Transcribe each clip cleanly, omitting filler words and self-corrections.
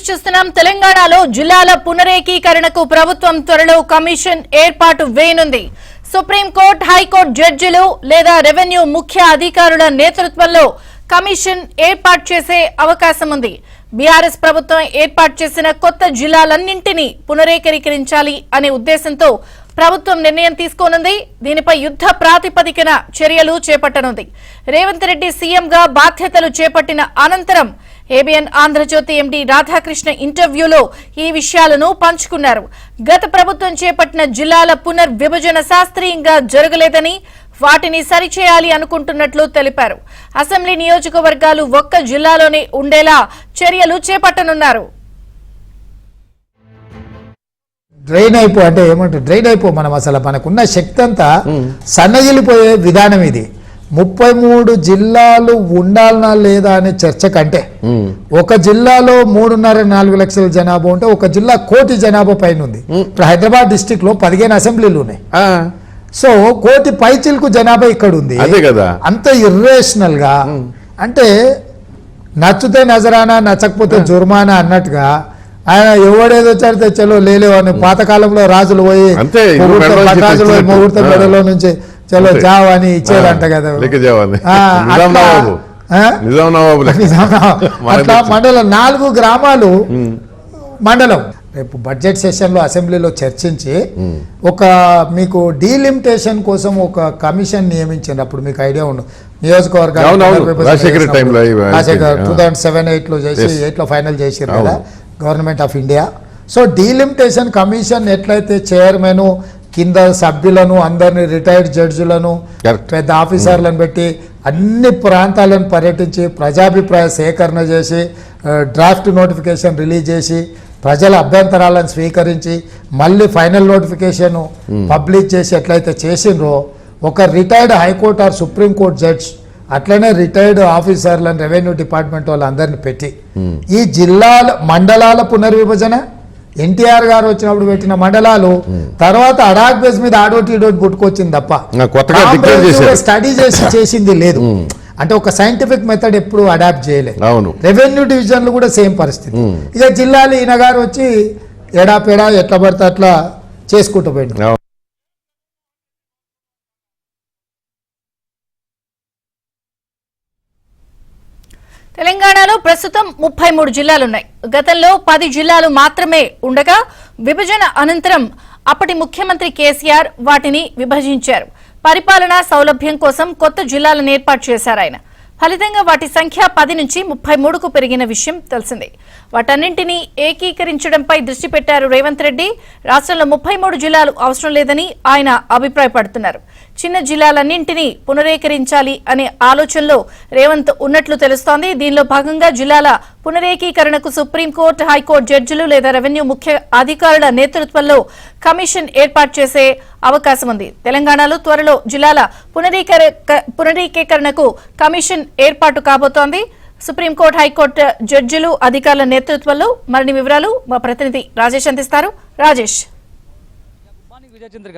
News చూస్తున్నాం. తెలంగాణలో జిల్లాల పునరేకీకరణకు ప్రభుత్వం త్వరలో కమిషన్ ఏర్పాటు వేయనుంది. సుప్రీంకోర్టు, హైకోర్టు జడ్జిలు లేదా రెవెన్యూ ముఖ్య అధికారుల నేతృత్వంలో కమిషన్ ఏర్పాటు చేసే అవకాశం ఉంది. బీఆర్ఎస్ ప్రభుత్వం ఏర్పాటు చేసిన కొత్త జిల్లాలన్నింటినీ పునరేకీకరించాలి అనే ఉద్దేశంతో ప్రభుత్వం నిర్ణయం తీసుకోనుంది. దీనిపై యుద్ధ ప్రాతిపదికన చర్యలు చేపట్టనుంది. రేవంత్ రెడ్డి సీఎంగా బాధ్యతలు చేపట్టిన అనంతరం ఏబిఎన్ ఆంధ్రజ్యోతి ఎండీ రాధాకృష్ణ ఇంటర్వ్యూలో ఈ విషయాలను పంచుకున్నారు. గత ప్రభుత్వం చేపట్టిన జిల్లాల పునర్విభజన శాస్త్రీయంగా జరగలేదని, వాటిని సరిచేయాలి అనుకుంటున్నట్లు తెలిపారు. అసెంబ్లీ నియోజకవర్గాలు ఒక్క జిల్లాలోనే ఉండేలా చర్యలు చేపట్టనున్నారు. డ్రైన్ అయిపో అంటే ఏమంటారు, డ్రైన్ అయిపో మనం అసలు మనకున్న శక్తి అంతా సన్నగిలిపోయే విధానం ఇది. 33 జిల్లాలు ఉండాలనా లేదా అనే చర్చ కంటే ఒక జిల్లాలో 3.5-4 లక్షల జనాభా ఉంటే ఒక జిల్లా 1 కోటి జనాభా పైన ఉంది. ఇప్పుడు హైదరాబాద్ డిస్టిక్ లో 15 అసెంబ్లీలు ఉన్నాయి. సో 1 కోటి పైచిలకు జనాభా ఇక్కడ ఉంది. అంత ఇర్రేషనల్ గా అంటే నచ్చితే నజరానా నచ్చకపోతే జుర్మానా అన్నట్టుగా ఆయన ఎవడేదో చడితే చలో లేలేవు అని పాతకాలంలో రాజులు పోయి ముహూర్తం మెడలో నుంచి చలో జావ్ అని ఇచ్చేదంట కదా. అట్లా మండలం 4 గ్రామాలు మండలం. రేపు బడ్జెట్ సెషన్ లో అసెంబ్లీలో చర్చించి ఒక మీకు డీలిమిటేషన్ కోసం ఒక కమిషన్ నియమించినప్పుడు మీకు ఐడియా ఉండదు. నియోజకవర్గాలు 2007-8 లో చేసి 8 లో ఫైనల్ చేసారు కదా government of India. So delimitation commission ఎట్లయితే చైర్మన్ కింద సభ్యులను అందరినీ రిటైర్డ్ జడ్జిలను పెద్ద ఆఫీసర్లను పెట్టి అన్ని ప్రాంతాలను పర్యటించి ప్రజాభిప్రాయ సేకరణ చేసి డ్రాఫ్ట్ నోటిఫికేషన్ రిలీజ్ చేసి ప్రజల అభ్యంతరాలను స్వీకరించి మళ్ళీ ఫైనల్ నోటిఫికేషన్ పబ్లిష్ చేసి ఎట్లయితే చేసిండ్రో ఒక retired high court or supreme court judge అట్లనే రిటైర్డ్ ఆఫీసర్లను రెవెన్యూ డిపార్ట్మెంట్ వాళ్ళందరినీ పెట్టి ఈ జిల్లాల మండలాల పునర్విభజన ఎన్టీఆర్ గారు వచ్చినప్పుడు పెట్టిన మండలాలు తర్వాత అడాక్ బేస్ మీద ఆడోటి ఈడోటి పుట్టుకొచ్చింది తప్ప స్టడీ చేసి చేసింది లేదు. అంటే ఒక సైంటిఫిక్ మెథడ్ ఎప్పుడు అడాప్ట్ చేయలేదు. రెవెన్యూ డివిజన్లు కూడా సేమ్ పరిస్థితి. ఇక జిల్లాలు ఈయన గారు వచ్చి ఎడాపెడా ఎట్లా పడితే అట్లా చేసుకుంటూ పోయింది. తెలంగాణలో ప్రస్తుతం 33 జిల్లాలున్నాయి. గతంలో 10 జిల్లాలు మాత్రమే ఉండగా విభజన అనంతరం అప్పటి ముఖ్యమంత్రి కేసీఆర్ వాటిని విభజించారు. పరిపాలనా సౌలభ్యం కోసం కొత్త జిల్లాలను ఏర్పాటు చేశారు ఆయన. ఫలితంగా వాటి సంఖ్య 10 నుంచి 33కు పెరిగిన విషయం తెలిసిందే. వాటన్నింటినీ ఏకీకరించడంపై దృష్టి పెట్టారు రేవంత్ రెడ్డి. రాష్ట్రంలో 33 జిల్లాలు అవసరం లేదని ఆయన అభిప్రాయపడుతున్నారు. చిన్న జిల్లాలన్నింటినీ పునరేకరించాలి అనే ఆలోచనలో రేవంత్ ఉన్నట్లు తెలుస్తోంది. దీనిలో భాగంగా జిల్లాల పునరేకీకరణకు సుప్రీంకోర్టు, హైకోర్టు జడ్జిలు లేదా రెవెన్యూ ముఖ్య అధికారుల నేతృత్వంలో కమిషన్ ఏర్పాటు చేసే అవకాశం ఉంది. తెలంగాణలో త్వరలో జిల్లాల పునరేకీకరణకు కమిషన్ ఏర్పాటు కాబోతోంది. సుప్రీంకోర్టు, హైకోర్టు జడ్జిలు, అధికారుల నేతృత్వంలో. మరిన్ని వివరాలు మా ప్రతినిధి రాజేష్ అందిస్తారు. రాజేష్,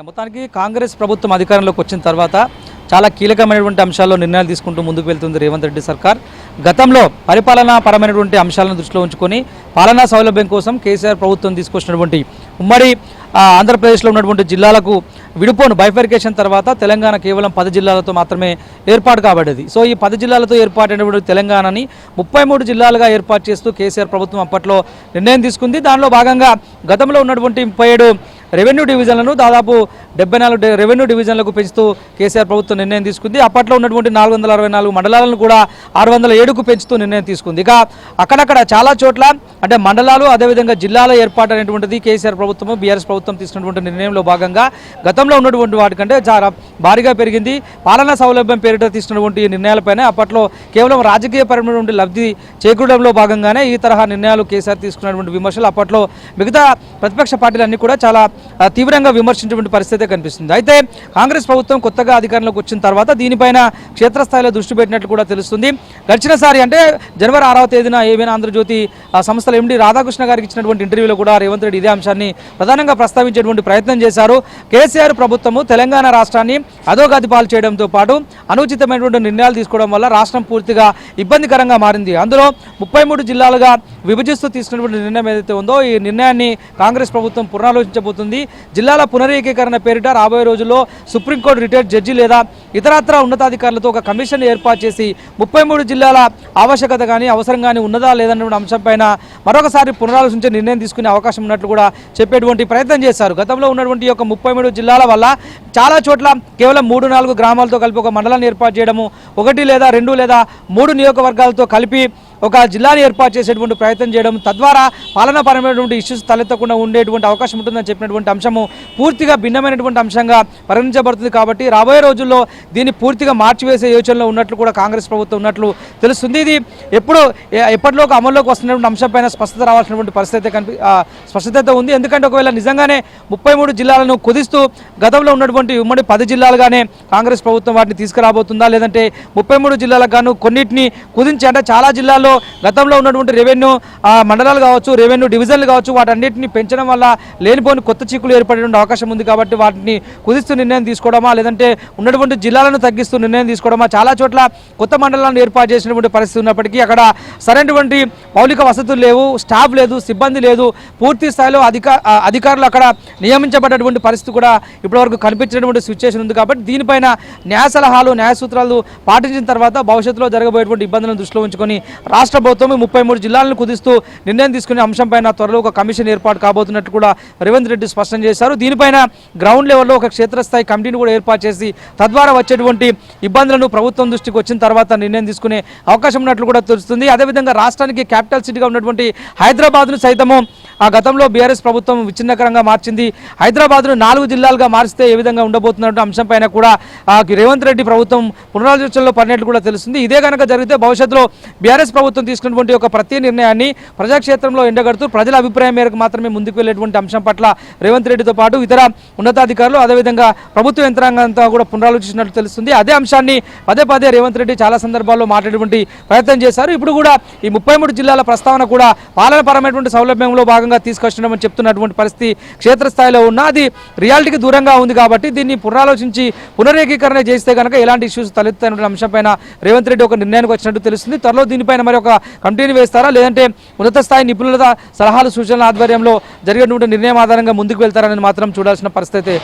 మొత్తానికి కాంగ్రెస్ ప్రభుత్వం అధికారంలోకి వచ్చిన తర్వాత చాలా కీలకమైనటువంటి అంశాల్లో నిర్ణయాలు తీసుకుంటూ ముందుకు వెళ్తుంది రేవంత్ రెడ్డి సర్కార్. గతంలో పరిపాలనా పరమైనటువంటి అంశాలను దృష్టిలో ఉంచుకొని పాలనా సౌలభ్యం కోసం కేసీఆర్ ప్రభుత్వం తీసుకొచ్చినటువంటి ఉమ్మడి ఆంధ్రప్రదేశ్లో ఉన్నటువంటి జిల్లాలకు విడిపోను బైఫర్కేషన్ తర్వాత తెలంగాణ కేవలం 10 జిల్లాలతో మాత్రమే ఏర్పాటు కాబడ్డది. సో ఈ 10 జిల్లాలతో ఏర్పాటైనటువంటి తెలంగాణని 33 జిల్లాలుగా ఏర్పాటు చేస్తూ కేసీఆర్ ప్రభుత్వం అప్పట్లో నిర్ణయం తీసుకుంది. దానిలో భాగంగా గతంలో ఉన్నటువంటి 37 రెవెన్యూ డివిజన్లను దాదాపు 74 రెవెన్యూ డివిజన్లకు పెంచుతూ కేసీఆర్ ప్రభుత్వం నిర్ణయం తీసుకుంది. అప్పట్లో ఉన్నటువంటి 464 మండలాలను కూడా 607కు పెంచుతూ నిర్ణయం తీసుకుంది. ఇక అక్కడక్కడ చాలా చోట్ల అంటే మండలాలు అదేవిధంగా జిల్లాల ఏర్పాటు అనేటువంటిది కేసీఆర్ ప్రభుత్వం, బీఆర్ఎస్ ప్రభుత్వం తీసుకున్నటువంటి నిర్ణయంలో భాగంగా గతంలో ఉన్నటువంటి వాటికంటే చాలా భారీగా పెరిగింది. పాలనా సౌలభ్యం పేరిట తీసుకున్నటువంటి ఈ నిర్ణయాలపైన అప్పట్లో కేవలం రాజకీయపరమైనటువంటి లబ్ధి చేకూరడంలో భాగంగానే ఈ తరహా నిర్ణయాలు కేసీఆర్ తీసుకున్నటువంటి విమర్శలు అప్పట్లో మిగతా ప్రతిపక్ష పార్టీలన్నీ కూడా చాలా తీవ్రంగా విమర్శించినటువంటి పరిస్థితి అయితే కనిపిస్తుంది. అయితే కాంగ్రెస్ ప్రభుత్వం కొత్తగా అధికారంలోకి వచ్చిన తర్వాత దీనిపైన క్షేత్రస్థాయిలో దృష్టి పెట్టినట్లు కూడా తెలుస్తుంది. గడిచినసారి అంటే జనవరి 6వ తేదీన ఏవైనా ఆంధ్రజ్యోతి సంస్థల ఎండీ రాధాకృష్ణ గారికి ఇచ్చినటువంటి ఇంటర్వ్యూలో కూడా రేవంత్ రెడ్డి ఇదే అంశాన్ని ప్రధానంగా ప్రస్తావించేటువంటి ప్రయత్నం చేశారు. కేసీఆర్ ప్రభుత్వము తెలంగాణ రాష్ట్రాన్ని అధోగతి పాలు చేయడంతో పాటు అనుచితమైనటువంటి నిర్ణయాలు తీసుకోవడం వల్ల రాష్ట్రం పూర్తిగా ఇబ్బందికరంగా మారింది. అందులో 33 జిల్లాలుగా విభజిస్తూ తీసుకున్నటువంటి నిర్ణయం ఏదైతే ఉందో ఈ నిర్ణయాన్ని కాంగ్రెస్ ప్రభుత్వం పునరాలోచించబోతుంది. జిల్లాల పునరేకీకరణ పేరిట రాబోయే రోజుల్లో సుప్రీంకోర్టు రిటైర్డ్ జడ్జి లేదా ఇతరత్ర ఉన్నతాధికారులతో ఒక కమిషన్ ఏర్పాటు చేసి 33 జిల్లాల ఆవశ్యకత కానీ అవసరం కానీ ఉన్నదా లేదన్నటువంటి అంశంపైన మరొకసారి పునరాలోచించే నిర్ణయం తీసుకునే అవకాశం ఉన్నట్లు కూడా చెప్పేటువంటి ప్రయత్నం చేశారు. గతంలో ఉన్నటువంటి యొక్క 33 జిల్లాల వల్ల చాలా చోట్ల కేవలం 3-4 గ్రామాలతో కలిపి ఒక మండలాన్ని ఏర్పాటు చేయడము, 1 లేదా 2 లేదా 3 నియోజకవర్గాలతో కలిపి ఒక జిల్లాని ఏర్పాటు చేసేటువంటి ప్రయత్నం చేయడం, తద్వారా పాలనాపరమైనటువంటి ఇష్యూస్ తలెత్తకుండా ఉండేటువంటి అవకాశం ఉంటుందని చెప్పినటువంటి అంశము పూర్తిగా భిన్నమైనటువంటి అంశంగా పరిగణించబడుతుంది. కాబట్టి రాబోయే రోజుల్లో దీన్ని పూర్తిగా మార్చివేసే యోచనలో ఉన్నట్లు కూడా కాంగ్రెస్ ప్రభుత్వం ఉన్నట్లు తెలుస్తుంది. ఇది ఎప్పటిలోకి అమల్లోకి వస్తున్నటువంటి అంశంపైన స్పష్టత రావాల్సినటువంటి పరిస్థితి స్పష్టత ఉంది. ఎందుకంటే ఒకవేళ నిజంగానే 33 జిల్లాలను కుదిస్తూ గతంలో ఉన్నటువంటి ఉమ్మడి 10 జిల్లాలుగానే కాంగ్రెస్ ప్రభుత్వం వాటిని తీసుకురాబోతుందా, లేదంటే 33 జిల్లాలకు గాను కొన్నిటిని కుదించి అంటే చాలా జిల్లాల్లో గతంలో ఉన్నటువంటి రెవెన్యూ మండలాలు కావచ్చు, రెవెన్యూ డివిజన్లు కావచ్చు, వాటన్నిటిని పెంచడం వల్ల లేనిపోని కొత్త చిక్కులు ఏర్పడే అవకాశం ఉంది. కాబట్టి వాటిని కుదిస్తూ నిర్ణయం తీసుకోవడమా, లేదంటే ఉన్నటువంటి జిల్లాలను తగ్గిస్తూ నిర్ణయం తీసుకోవడమా, చాలా చోట్ల కొత్త మండలాలను ఏర్పాటు చేసినటువంటి పరిస్థితి ఉన్నప్పటికీ అక్కడ సరైనటువంటి మౌలిక వసతులు లేవు, స్టాఫ్ లేదు, సిబ్బంది లేదు, పూర్తి స్థాయిలో అధికారులు అక్కడ నియమించబడ్డటువంటి పరిస్థితి కూడా ఇప్పటివరకు కనిపించినటువంటి సిచ్యువేషన్ ఉంది. కాబట్టి దీనిపైన న్యాయ సలహాలు, న్యాయ సూత్రాలు పాటించిన తర్వాత భవిష్యత్తులో జరగబోయేటువంటి ఇబ్బందులను దృష్టిలో ఉంచుకొని రాష్ట్ర ప్రభుత్వం 33 జిల్లాలను కుదిస్తూ నిర్ణయం తీసుకునే అంశంపైన త్వరలో ఒక కమిషన్ ఏర్పాటు కాబోతున్నట్టు కూడా రేవంత్ రెడ్డి స్పష్టం చేశారు. దీనిపైన గ్రౌండ్ లెవెల్లో ఒక క్షేత్రస్థాయి కమిటీని కూడా ఏర్పాటు చేసి తద్వారా వచ్చేటువంటి ఇబ్బందులను ప్రభుత్వం దృష్టికి వచ్చిన తర్వాత నిర్ణయం తీసుకునే అవకాశం ఉన్నట్లు కూడా తెలుస్తుంది. అదేవిధంగా రాష్ట్రానికి క్యాపిటల్ సిటీగా ఉన్నటువంటి హైదరాబాద్ను సైతము ఆ గతంలో బీఆర్ఎస్ ప్రభుత్వం విచ్ఛిన్నకరంగా మార్చింది. హైదరాబాద్ను 4 జిల్లాలుగా మారిస్తే ఏ విధంగా ఉండబోతున్న అంశంపైన కూడా రేవంత్ రెడ్డి ప్రభుత్వం పునరాలోచనలో పడినట్లు కూడా తెలుస్తుంది. ఇదే కనుక జరిగితే భవిష్యత్తులో బీఆర్ఎస్ ప్రభుత్వం తీసుకున్నటువంటి ఒక ప్రతి నిర్ణయాన్ని ప్రజాక్షేత్రంలో ఎండగడుతూ ప్రజల అభిప్రాయం మేరకు మాత్రమే ముందుకు వెళ్ళేటువంటి అంశం పట్ల రేవంత్ రెడ్డితో పాటు ఇతర ఉన్నతాధికారులు అదేవిధంగా ప్రభుత్వ యంత్రాంగంతో కూడా పునరాలోచించినట్లు తెలుస్తుంది. అదే అంశాన్ని పదే రేవంత్ రెడ్డి చాలా సందర్భాల్లో మాట్లాడేటువంటి ప్రయత్నం చేశారు. ఇప్పుడు కూడా ఈ 33 జిల్లాల ప్రస్తావన కూడా పాలనపరమైనటువంటి సౌలభ్యంలో భాగంగా తీసుకొచ్చినామని చెప్తున్నటువంటి పరిస్థితి క్షేత్రస్థాయిలో ఉన్న అది రియాలిటీకి దూరంగా ఉంది. కాబట్టి దీన్ని పునరాలోచించి పునరేకీకరణ చేస్తే కనుక ఎలాంటి ఇష్యూస్ తలెత్తుతున్న అంశంపైన రేవంత్ రెడ్డి ఒక నిర్ణయానికి వచ్చినట్టు తెలుస్తుంది. త్వరలో దీనిపైన మరి ఒక కమిటీని వేస్తారా, లేదంటే ఉన్నత స్థాయి నిపుణుల సలహాలు సూచనల ఆధ్వర్యంలో జరిగినటువంటి నిర్ణయం ఆధారంగా ముందుకు వెళ్తారని మాత్రం చూడాల్సిన పరిస్థితి